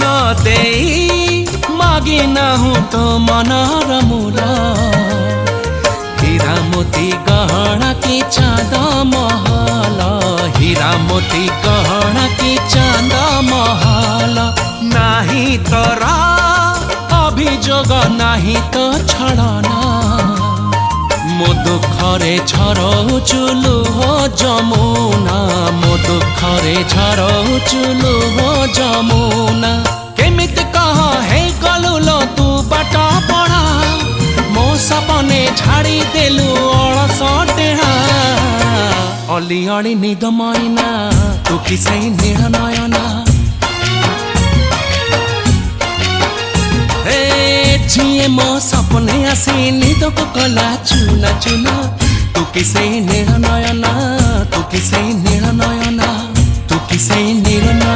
मन दे मागी नाहु तो मनर मूल हीरा मोती गहना की चांद महल हीरा मोती गहना की चांद महल नाही तोरा अभियोग नाही तो छड़ना मो दुखरे झरौचु लुह जमुना मो दुखरे झरौचु लुह जमुना केमिति कह हे गलु लो तू बाट पड़ा मो सपने झाड़ी देलु अलस टेढ़ा अली अली निद मैना तू किसे नील नयना झिए मो सपने आसी निद को कला चुना चुना तू किसे नील नयना तू किसे नील नयना तू किसे नील नयना।